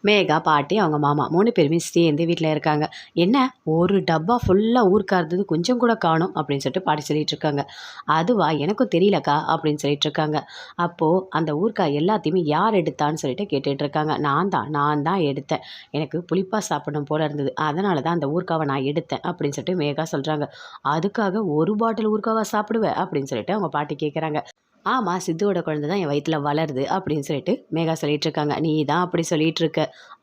மேகா, பாட்டி, அவங்க மாமா 3 பேருமே சேர்ந்து வீட்ல இருக்காங்க. "என்ன ஒரு டப்பா ஃபுல்லா ஊறுகாய் கொஞ்சம் கூட காணோம்" அப்படின்னு சொல்லிட்டு பாட்டி சொல்லிட்டு இருக்காங்க. "அதுவா எனக்கும் தெரியலக்கா" அப்படின்னு சொல்லிட்டு இருக்காங்க. அப்போ அந்த ஊறுகாய் எல்லாத்தையுமே யார் எடுத்தான்னு சொல்லிட்டு கேட்டுட்டு இருக்காங்க. நான் தான் எடுத்தேன். எனக்கு புளிப்பா சாப்பிடணும் போல இருந்தது. அதனால தான் அந்த ஊறுகாவ நான் எடுத்தேன்" அப்படின்னு சொல்லிட்டு மேகா சொல்றாங்க. "அதுக்காக ஒரு பாட்டில் ஊறுகாவா சாப்பிடுவ?" அப்படின்னு சொல்லிட்டு அவங்க பாட்டி கேட்குறாங்க. "ஆமா, சித்துவோட குழந்தை தான் என் வயித்துல வளருது" அப்படின்னு சொல்லிட்டு மேகா சொல்லிட்டு இருக்காங்க. "நீ தான் அப்படி சொல்லிட்டு இருக்க.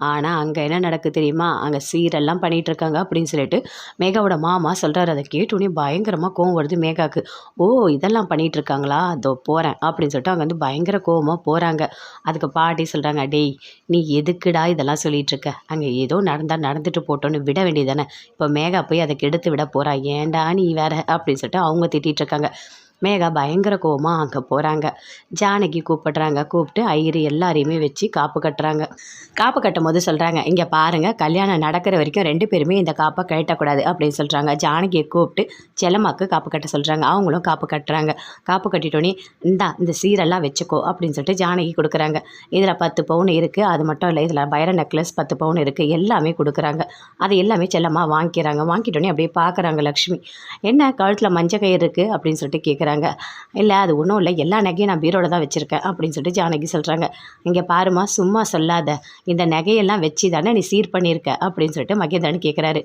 ஆனா அங்க என்ன நடக்குது தெரியுமா? அங்க சீரெல்லாம் பண்ணிட்டு இருக்காங்க" அப்படின்னு சொல்லிட்டு மேகாவோட மாமா சொல்றாரு. அத கேட்டோனே பயங்கரமா கோவம் வருது மேகாக்கு. "ஓ! இதெல்லாம் பண்ணிட்டு இருக்காங்களா? இதோ போறேன்" அப்படின்னு சொல்லிட்டு அங்க வந்து பயங்கர கோவமா போறாங்க. அதுக்கு பாட்டி சொல்றாங்க, "டேய், நீ எதுக்குடா இதெல்லாம் சொல்லிட்டு இருக்க? அங்க ஏதோ நடந்தா நடந்துட்டு போட்டோன்னு விட வேண்டியது தானே. இப்போ மேகா போய் அத கெடுத்து விட போறா. ஏன்டா நீ வேற" அப்படின்னு சொல்லிட்டு அவங்க திட்டிட்டு இருக்காங்க. மேகா பயங்கர கோவமா அங்க போறாங்க. ஜானகி கூப்பிடுறாங்க. கூப்பிட்டு ஐயரு எல்லாரையுமே வச்சு காப்பு கட்டுறாங்க. காப்பு கட்டும்போது சொல்றாங்க, "இங்க பாருங்க, கல்யாணம் நடக்கிற வரைக்கும் 2 பேருமே இந்த காப்ப கழட்டக்கூடாது" அப்படின்னு சொல்றாங்க. ஜானகிய கூப்பிட்டு செல்லம்மாக்கு காப்பு கட்ட சொல்றாங்க. அவங்களும் காப்பு கட்டுறாங்க. காப்பு கட்டிட்டோனே, "இந்தா இந்த சீரெல்லாம் வச்சுக்கோ" அப்படின்னு சொல்லிட்டு ஜானகி குடுக்குறாங்க. "இதுல 10 பவுன் இருக்கு. அது மட்டும் இல்ல, இதுல வைர நெக்லஸ் 10 பவுன் இருக்கு." எல்லாமே குடுக்குறாங்க. அது எல்லாமே செல்லம்மா வாங்கிக்கிறாங்க. வாங்கிட்டோனே அப்படியே பார்க்குறாங்க லக்ஷ்மி. "என்ன கழுத்துல மஞ்ச கயிறு இருக்கு?" அப்படின்னு சொல்லிட்டு கேட்குறாங்க. "இல்ல, அது ஒண்ணும் இல்ல. எல்லா நகையும் நான் பீரோல தான் வச்சிருக்கேன்" அப்படின்னு சொல்லிட்டு ஜானகி சொல்றாங்க. "இங்க பாரும்மா, சும்மா சொல்லாத. இந்த நகையெல்லாம் வச்சு தானே நீ சீர் பண்ணியிருக்க" அப்படின்னு சொல்லிட்டு மகேந்திரன் கேட்குறாரு.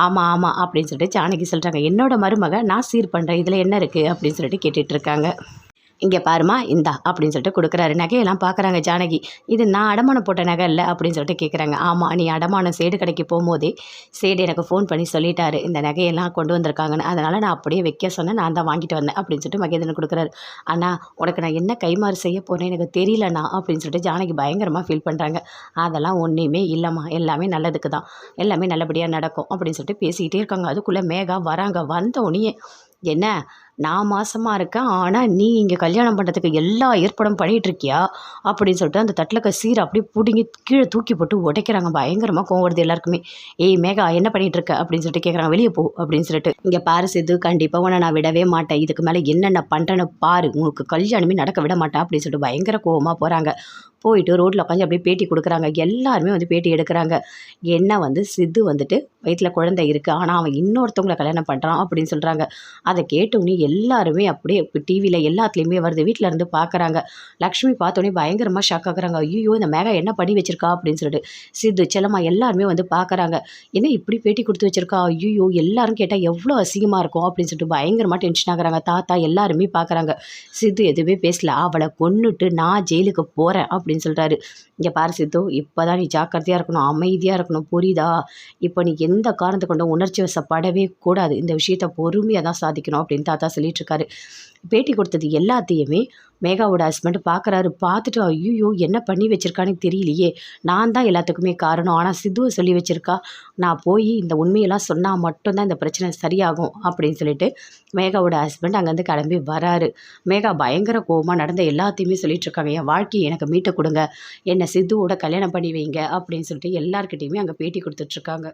"ஆமா, ஆமா" அப்படின்னு சொல்லிட்டு ஜானகி சொல்றாங்க. "என்னோட மருமக நான் சீர் பண்றேன். இதுல என்ன இருக்கு?" அப்படின்னு சொல்லிட்டு கேட்டுட்டு இருக்காங்க. "இங்க பாரும்மா, இந்தா" அப்படின்னு சொல்லிட்டு குடுக்குறாரு. நகையெல்லாம் பார்க்குறாங்க ஜானகி. "இது நான் அடமானம் போட்ட நகை இல்ல" அப்படின்னு சொல்லிட்டு கேட்குறாங்க. "ஆமா, நீ அடமானம் சேடு கடைக்கு போம்போதே, சேடு எனக்கு ஃபோன் பண்ணி சொல்லிட்டாரு. இந்த நகையெல்லாம் கொண்டு வந்திருக்காங்கன்னு. அதனால நான் அப்படியே வைக்க சொன்னேன். நான் தான் வாங்கிட்டு வந்தேன்" அப்படின்னு சொல்லிட்டு மகேந்திரன் குடுக்குறாரு. "அண்ணா, உனக்கு நான் என்ன கைமாறு செய்ய போறேன்னு எனக்கு தெரியலண்ணா" அப்படின்னு சொல்லிட்டு ஜானகி பயங்கரமா ஃபீல் பண்றாங்க. "அதெல்லாம் ஒண்ணுமே இல்லம்மா. எல்லாமே நல்லதுக்கு தான். எல்லாமே நல்லபடியா நடக்கும்" அப்படின்னு சொல்லிட்டு பேசிக்கிட்டே இருக்காங்க. அதுக்குள்ள மேகா வராங்க. வந்தோனயே, "என்ன, நான் மாசமா இருக்கேன். ஆனா நீ இங்க கல்யாணம் பண்றதுக்கு எல்லா ஏற்பாடும் பண்ணிட்டு இருக்கியா?" அப்படின்னு சொல்லிட்டு அந்த தட்டுல இருக்க சீர அப்படியே புடுங்கி கீழ தூக்கி போட்டு உடைக்கிறாங்க. பயங்கரமா கோவம் வருது எல்லாருக்குமே. "ஏய் மேகா, என்ன பண்ணிட்டு இருக்க?" அப்படின்னு சொல்லிட்டு கேட்குறாங்க. "வெளிய போ" அப்படின்னு சொல்லிட்டு. "இங்க பாரு சித்து, கண்டிப்பா உன்ன நான் விடவே மாட்டேன். இதுக்கு மேல என்னென்ன பண்றேன்னு பாரு. உனக்கு கல்யாணமே நடக்க விட மாட்டேன்" அப்படின்னு சொல்லிட்டு பயங்கர கோவமா போறாங்க. போயிட்டு ரோட்ல உட்காந்து அப்படியே பேட்டி குடுக்குறாங்க. எல்லாருமே வந்து பேட்டி எடுக்குறாங்க. என்ன வந்து சித்து வந்துட்டு வயித்துல குழந்தை இருக்கு. ஆனா அவன் இன்னொருத்தவங்கள கல்யாணம் பண்றான் அப்படின்னு சொல்றாங்க. அத கேட்டோனே எல்லாருமே அப்படியே டிவில எல்லாத்துலயுமே வருது. வீட்ல இருந்து பார்க்குறாங்க. லக்ஷ்மி பார்த்தோனே பயங்கரமா ஷாக் ஆகுறாங்க. "ஐய்யயோ! இந்த மேகா என்ன பண்ணி வச்சிருக்கா?" அப்படின்னு சொல்லிட்டு. சித்து, செல்லம்மா எல்லாருமே வந்து பார்க்குறாங்க. "என்ன இப்படி பேட்டி குடுத்து வச்சிருக்கா? ஐய்யயோ! எல்லாரும் கேட்டா எவ்ளோ அசிங்கமா இருக்கும்" அப்படின்னு சொல்லிட்டு பயங்கரமா டென்ஷன் ஆகுறாங்க. தாத்தா எல்லாருமே பார்க்குறாங்க. சித்து எதுவுமே பேசல. "அவள கொன்னுட்டு நான் ஜெயிலுக்கு போறேன்" அப்படின்னு சொல்றாரு. "இங்க பாரு சித்து, இப்பதான் நீ ஜாக்கிரதையா இருக்கணும். அமைதியா இருக்கணும். புரியுதா? இப்ப நீ எந்த காரணத்த கொண்டும் உணர்ச்சி வசப்படவே கூடாது. இந்த விஷயத்த பொறுமையா தான் சாதிக்கணும்" அப்படின்னு தாத்தா சொல்லிட்டு இருக்காரு. பேட்டி கொடுத்தது எல்லாத்தையுமே மேகாவோட ஹஸ்பண்ட் பார்க்குறாரு. பார்த்துட்டு, "ஐய்யயோ! என்ன பண்ணி வச்சிருக்கான்னு தெரியலையே. நான் தான் எல்லாத்துக்குமே காரணம். ஆனா சித்துவ சொல்லி வச்சிருக்கா. நான் போய் இந்த உண்மையெல்லாம் சொன்னா மட்டும் தான் இந்த பிரச்சனை சரியாகும்" அப்படின்னு சொல்லிட்டு மேகாவோட ஹஸ்பண்ட் அங்கேருந்து கிளம்பி வராரு. மேகா பயங்கர கோவமா நடந்த எல்லாத்தையுமே சொல்லிட்டு இருக்காங்க. "என் வாழ்க்கைய எனக்கு மீட்டு குடுங்க. என்ன சித்துவோட கல்யாணம் பண்ணி வைங்க" அப்படின்னு சொல்லிட்டு எல்லார்கிட்டயுமே அங்க பேட்டி குடுத்துட்டு இருக்காங்க.